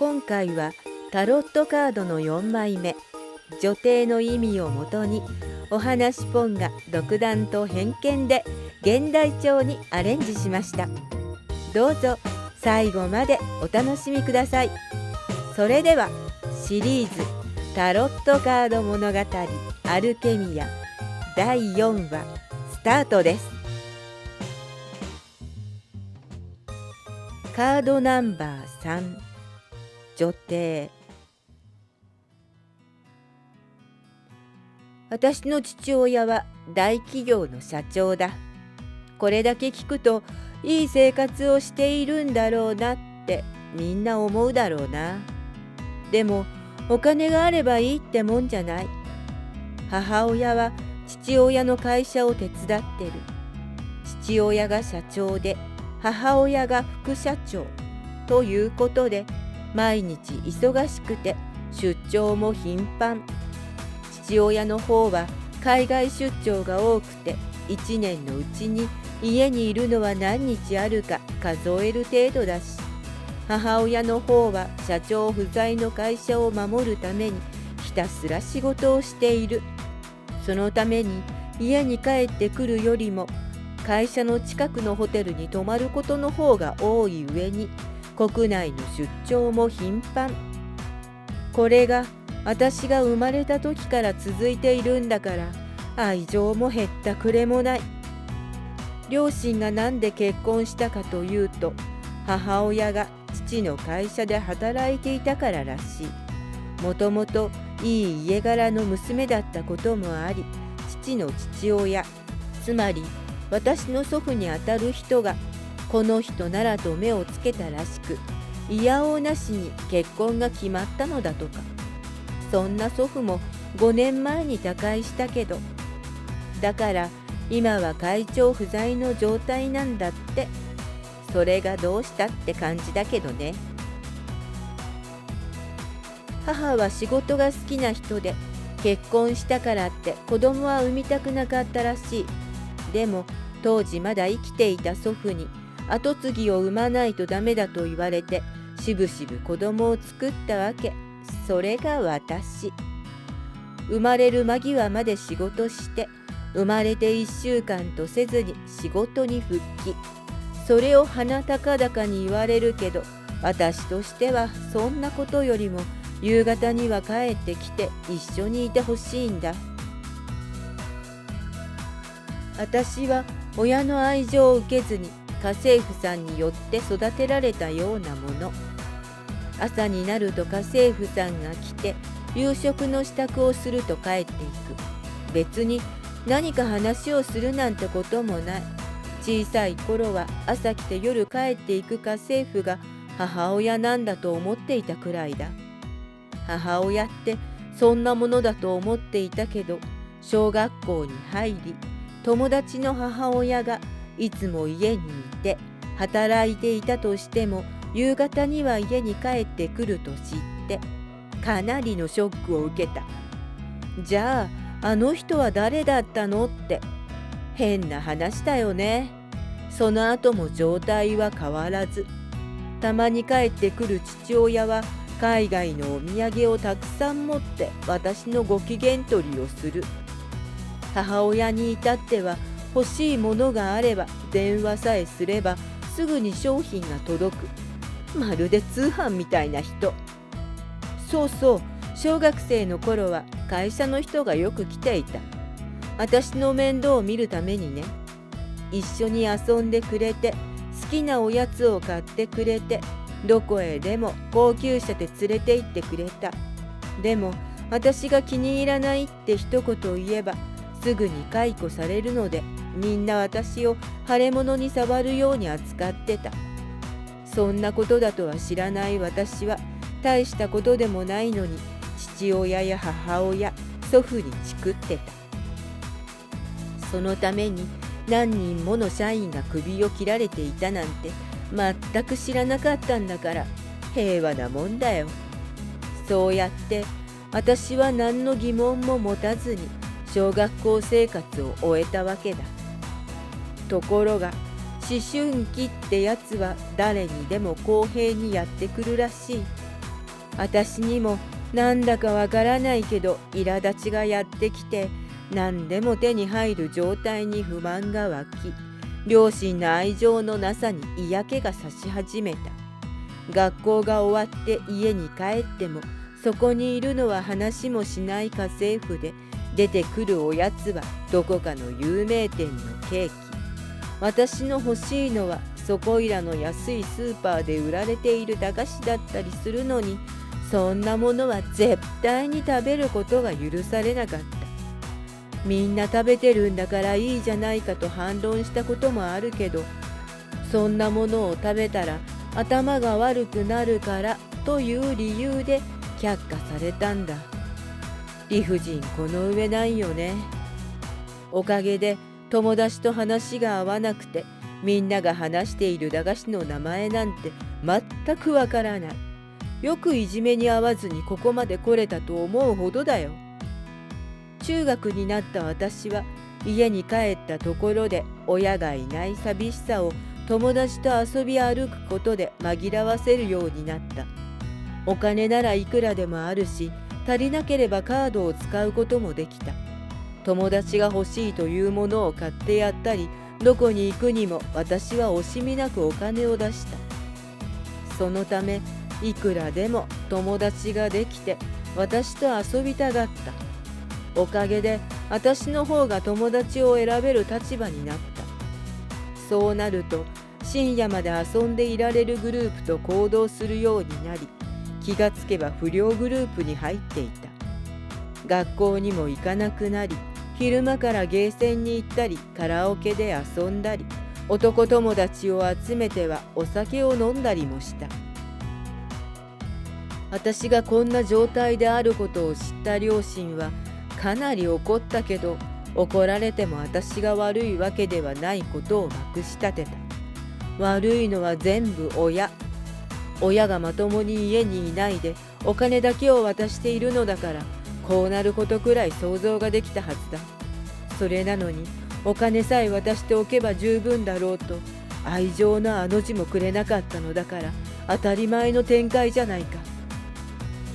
今回はタロットカードの4枚目、女帝の意味をもとに、お話ポンが独断と偏見で現代調にアレンジしました。どうぞ最後までお楽しみください。それではシリーズタロットカード物語アルケミア第4話スタートです。カードナンバー3、女帝。私の父親は大企業の社長だ。これだけ聞くといい生活をしているんだろうなってみんな思うだろうな。でもお金があればいいってもんじゃない。母親は父親の会社を手伝ってる。父親が社長で母親が副社長ということで、毎日忙しくて出張も頻繁。父親の方は海外出張が多くて、1年のうちに家にいるのは何日あるか数える程度だし、母親の方は社長不在の会社を守るためにひたすら仕事をしている。そのために家に帰ってくるよりも会社の近くのホテルに泊まることの方が多い上に、国内の出張も頻繁。これが私が生まれた時から続いているんだから、愛情も減ったくれもない。両親が何で結婚したかというと、母親が父の会社で働いていたかららしい。もともといい家柄の娘だったこともあり、父の父親、つまり私の祖父にあたる人がこの人ならと目をつけたらしく、いやおうなしに結婚が決まったのだとか。そんな祖父も5年前に他界したけど、だから今は会長不在の状態なんだって。それがどうしたって感じだけどね。母は仕事が好きな人で、結婚したからって子供は産みたくなかったらしい。でも当時まだ生きていた祖父に跡継ぎを産まないとダメだと言われて、しぶしぶ子供を作ったわけ。それが私。生まれる間際まで仕事して、生まれて1週間とせずに仕事に復帰。それを鼻高々に言われるけど、私としてはそんなことよりも夕方には帰ってきて一緒にいてほしいんだ。私は親の愛情を受けずに家政婦さんによって育てられたようなもの。朝になると家政婦さんが来て夕食の支度をすると帰っていく。別に何か話をするなんてこともない。小さい頃は朝来て夜帰っていく家政婦が母親なんだと思っていたくらいだ。母親ってそんなものだと思っていたけど、小学校に入り、友達の母親がいつも家にいて働いていたとしても夕方には家に帰ってくると知って、かなりのショックを受けた。じゃああの人は誰だったのって。変な話だよね。その後も状態は変わらず。たまに帰ってくる父親は海外のお土産をたくさん持って私のご機嫌取りをする。母親に至っては欲しいものがあれば電話さえすればすぐに商品が届く。まるで通販みたいな人。そうそう、小学生の頃は会社の人がよく来ていた。私の面倒を見るためにね。一緒に遊んでくれて、好きなおやつを買ってくれて、どこへでも高級車で連れて行ってくれた。でも私が気に入らないって一言言えばすぐに解雇されるので、みんな私を腫れ物に触るように扱ってた。そんなことだとは知らない私は大したことでもないのに父親や母親、祖父にチクってた。そのために何人もの社員が首を切られていたなんて全く知らなかったんだから、平和なもんだよ。そうやって私は何の疑問も持たずに小学校生活を終えたわけだ。ところが思春期ってやつは誰にでも公平にやってくるらしい。私にもなんだかわからないけど苛立ちがやってきて、何でも手に入る状態に不満が湧き、両親の愛情のなさに嫌気がさし始めた。学校が終わって家に帰っても、そこにいるのは話もしない家政婦で、出てくるおやつはどこかの有名店のケーキ。私の欲しいのはそこいらの安いスーパーで売られている駄菓子だったりするのに、そんなものは絶対に食べることが許されなかった。みんな食べてるんだからいいじゃないかと反論したこともあるけど、そんなものを食べたら頭が悪くなるからという理由で却下されたんだ。理不尽この上ないよね。おかげで友達と話が合わなくて、みんなが話している駄菓子の名前なんて全くわからない。よくいじめに遭わずにここまで来れたと思うほどだよ。中学になった私は家に帰ったところで親がいない寂しさを友達と遊び歩くことで紛らわせるようになった。お金ならいくらでもあるし、足りなければカードを使うこともできた。友達が欲しいというものを買ってやったり、どこに行くにも私は惜しみなくお金を出した。そのためいくらでも友達ができて私と遊びたがった。おかげで私の方が友達を選べる立場になった。そうなると深夜まで遊んでいられるグループと行動するようになり、気がつけば不良グループに入っていた。学校にも行かなくなり、昼間からゲーセンに行ったりカラオケで遊んだり、男友達を集めてはお酒を飲んだりもした。私がこんな状態であることを知った両親はかなり怒ったけど、怒られても私が悪いわけではないことをまくし立てた。悪いのは全部親がまともに家にいないでお金だけを渡しているのだから、こうなることくらい想像ができたはずだ。それなのにお金さえ渡しておけば十分だろうと愛情のあの字もくれなかったのだから、当たり前の展開じゃないか。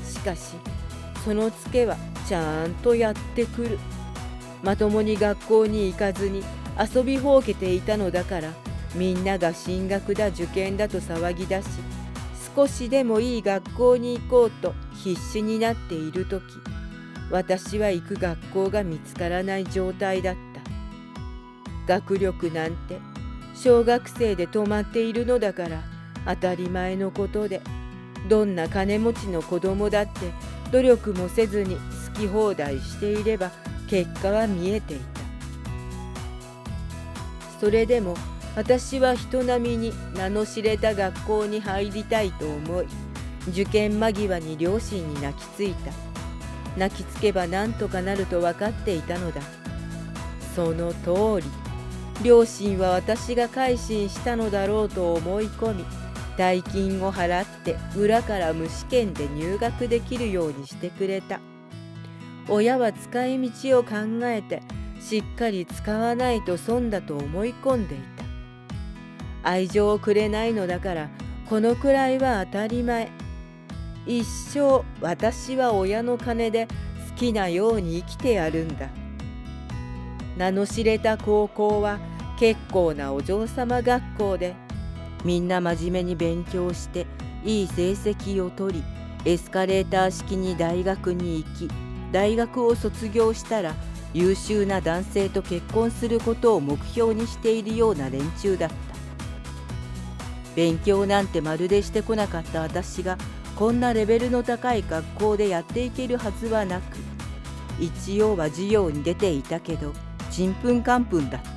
しかしそのツケはちゃんとやってくる。まともに学校に行かずに遊びほうけていたのだから、みんなが進学だ受験だと騒ぎ出し、少しでもいい学校に行こうと必死になっているとき、私は行く学校が見つからない状態だった。学力なんて小学生で止まっているのだから当たり前のことで、どんな金持ちの子供だって努力もせずに好き放題していれば結果は見えていた。それでも私は人並みに名の知れた学校に入りたいと思い、受験間際に両親に泣きついた。泣きつけばなんとかなると分かっていたのだ。その通り、両親は私が改心したのだろうと思い込み、大金を払って裏から無試験で入学できるようにしてくれた。親は使い道を考えてしっかり使わないと損だと思い込んでいた。愛情をくれないのだからこのくらいは当たり前。一生私は親の金で好きなように生きてやるんだ。名の知れた高校は結構なお嬢様学校で、みんな真面目に勉強していい成績を取り、エスカレーター式に大学に行き、大学を卒業したら優秀な男性と結婚することを目標にしているような連中だった。勉強なんてまるでしてこなかった私がこんなレベルの高い学校でやっていけるはずはなく、一応は授業に出ていたけどちんぷんかんぷんだった。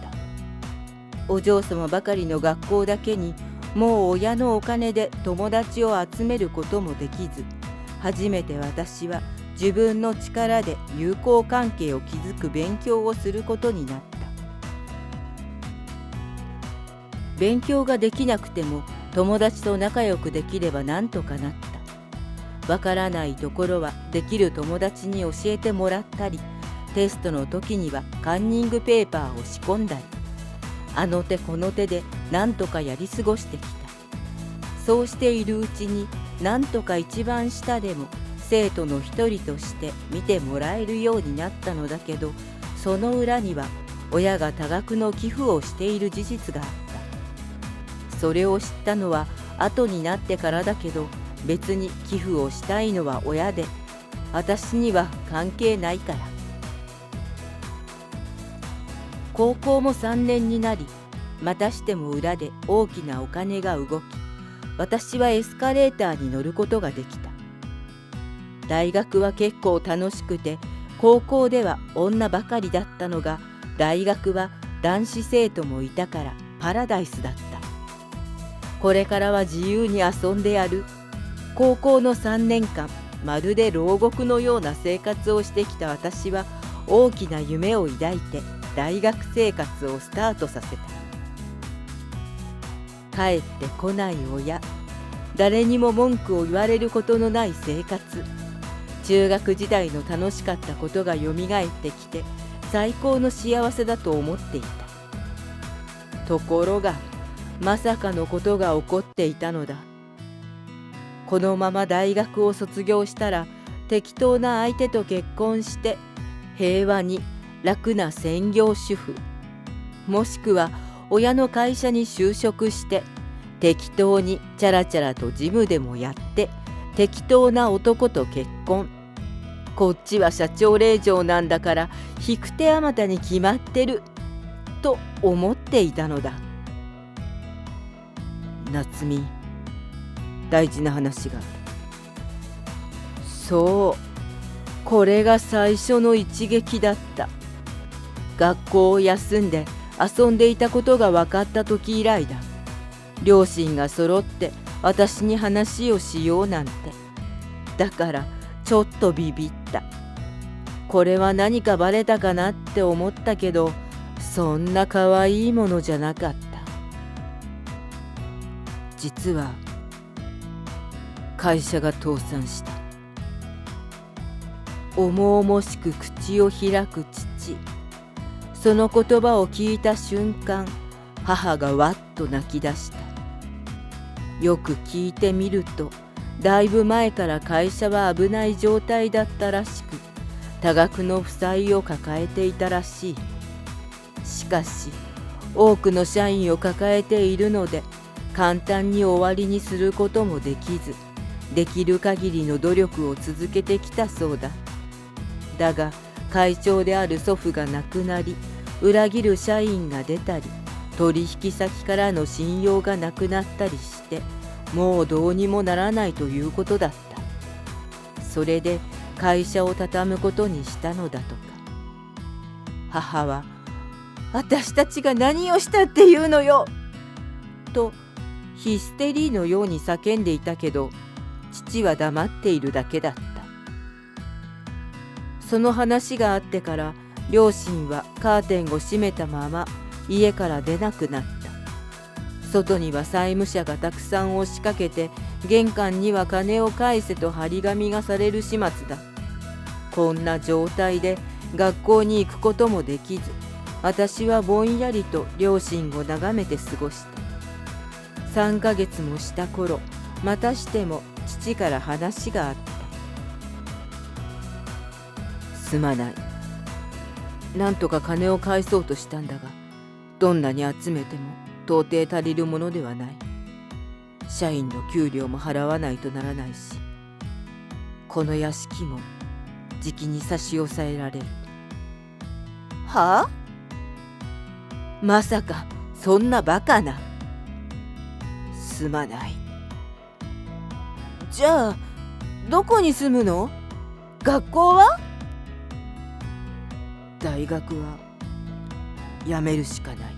お嬢様ばかりの学校だけに、もう親のお金で友達を集めることもできず、初めて私は自分の力で友好関係を築く勉強をすることになった。勉強ができなくても友達と仲良くできればなんとかなった。わからないところはできる友達に教えてもらったり、テストの時にはカンニングペーパーを仕込んだり、あの手この手でなんとかやり過ごしてきた。そうしているうちになんとか一番下でも生徒の一人として見てもらえるようになったのだけど、その裏には親が多額の寄付をしている事実があった。それを知ったのは後になってからだけど、別に寄付をしたいのは親で、私には関係ないから。高校も3年になり、またしても裏で大きなお金が動き、私はエスカレーターに乗ることができた。大学は結構楽しくて、高校では女ばかりだったのが、大学は男子生徒もいたからパラダイスだった。これからは自由に遊んでやる。高校の3年間、まるで牢獄のような生活をしてきた私は、大きな夢を抱いて大学生活をスタートさせた。帰ってこない親、誰にも文句を言われることのない生活、中学時代の楽しかったことがよみがえってきて、最高の幸せだと思っていた。ところが、まさかのことが起こっていたのだ。このまま大学を卒業したら、適当な相手と結婚して、平和に楽な専業主婦、もしくは親の会社に就職して、適当にチャラチャラと事務でもやって、適当な男と結婚。こっちは社長令嬢なんだから引く手あまたに決まってると思っていたのだ。夏美、大事な話がある。そう、これが最初の一撃だった。学校を休んで遊んでいたことが分かった時以来だ。両親が揃って私に話をしようなんて。だからちょっとビビった。これは何かバレたかなって思ったけど、そんな可愛いものじゃなかった。実は会社が倒産した。重々しく口を開く父。その言葉を聞いた瞬間、母がわっと泣き出した。よく聞いてみると、だいぶ前から会社は危ない状態だったらしく、多額の負債を抱えていたらしい。しかし、多くの社員を抱えているので、簡単に終わりにすることもできず、できる限りの努力を続けてきたそうだ。だが、会長である祖父が亡くなり、裏切る社員が出たり、取引先からの信用がなくなったりして、もうどうにもならないということだった。それで会社を畳むことにしたのだとか。母は、私たちが何をしたっていうのよとヒステリーのように叫んでいたけど、父は黙っているだけだった。その話があってから両親はカーテンを閉めたまま家から出なくなった。外には債務者がたくさん押しかけて、玄関には金を返せと張り紙がされる始末だ。こんな状態で学校に行くこともできず、私はぼんやりと両親を眺めて過ごした。3ヶ月もした頃、またしても父から話があった。すまない。なんとか金を返そうとしたんだが、どんなに集めても到底足りるものではない。社員の給料も払わないとならないし、この屋敷もじきに差し押さえられる。はあ？まさかそんなバカな。すまない。じゃあどこに住むの？学校は？大学は辞めるしかない。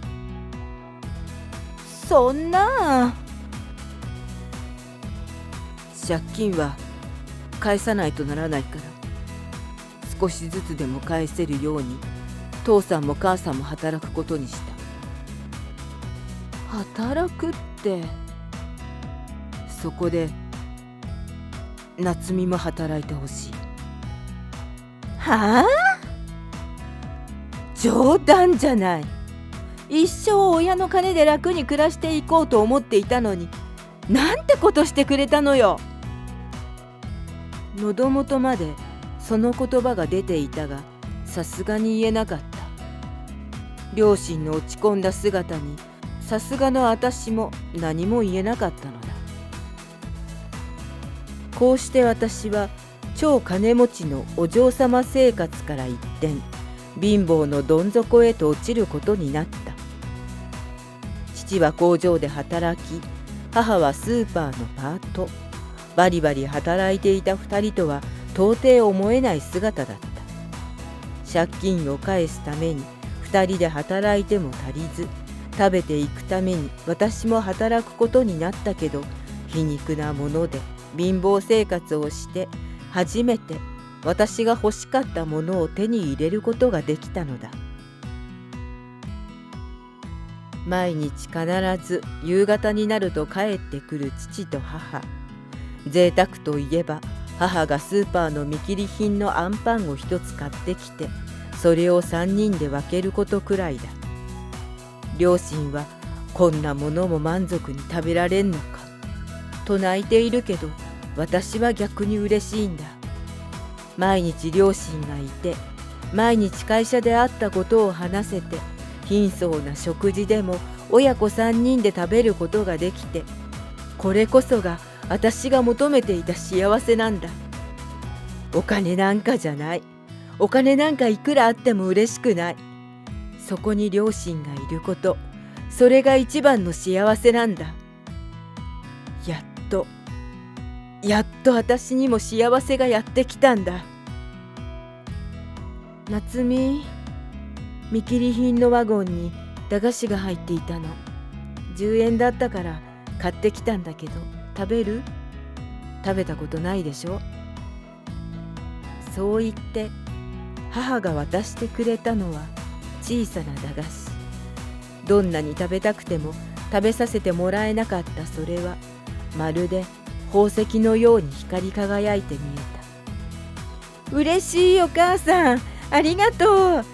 そんな。借金は返さないとならないから、少しずつでも返せるように父さんも母さんも働くことにした。働くって。そこで夏美も働いてほしい。はあ？冗談じゃない。一生親の金で楽に暮らしていこうと思っていたのに、なんてことしてくれたのよ。喉元までその言葉が出ていたが、さすがに言えなかった。両親の落ち込んだ姿にさすがの私も何も言えなかったのだ。こうして私は超金持ちのお嬢様生活から一転、貧乏のどん底へと落ちることになった。父は工場で働き、母はスーパーのパート。バリバリ働いていた2人とは到底思えない姿だった。借金を返すために2人で働いても足りず、食べていくために私も働くことになったけど、皮肉なもので貧乏生活をして初めて私が欲しかったものを手に入れることができたのだ。毎日必ず夕方になると帰ってくる父と母。贅沢といえば母がスーパーの見切り品のあんパンを一つ買ってきて、それを3人で分けることくらいだ。両親はこんなものも満足に食べられんのかと泣いているけど、私は逆に嬉しいんだ。毎日両親がいて、毎日会社であったことを話せて、貧相な食事でも親子3人で食べることができて、これこそが私が求めていた幸せなんだ。お金なんかじゃない。お金なんかいくらあっても嬉しくない。そこに両親がいること、それが一番の幸せなんだ。やっと私にも幸せがやってきたんだ。夏美、見切り品のワゴンに駄菓子が入っていたの。10円だったから買ってきたんだけど、食べる？食べたことないでしょ。そう言って母が渡してくれたのは小さな駄菓子。どんなに食べたくても食べさせてもらえなかったそれは、まるで宝石のように光り輝いて見えた。嬉しいお母さん、ありがとう。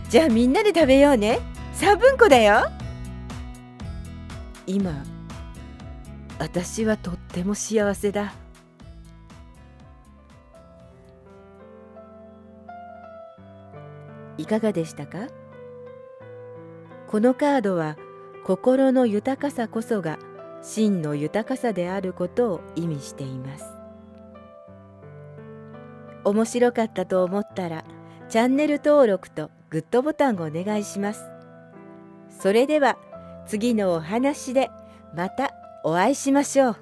じゃあみんなで食べようね。3分個だよ。今、私はとっても幸せだ。いかがでしたか？このカードは心の豊かさこそが真の豊かさであることを意味しています。面白かったと思ったらチャンネル登録とグッドボタンをお願いします。それでは次のお話でまたお会いしましょう。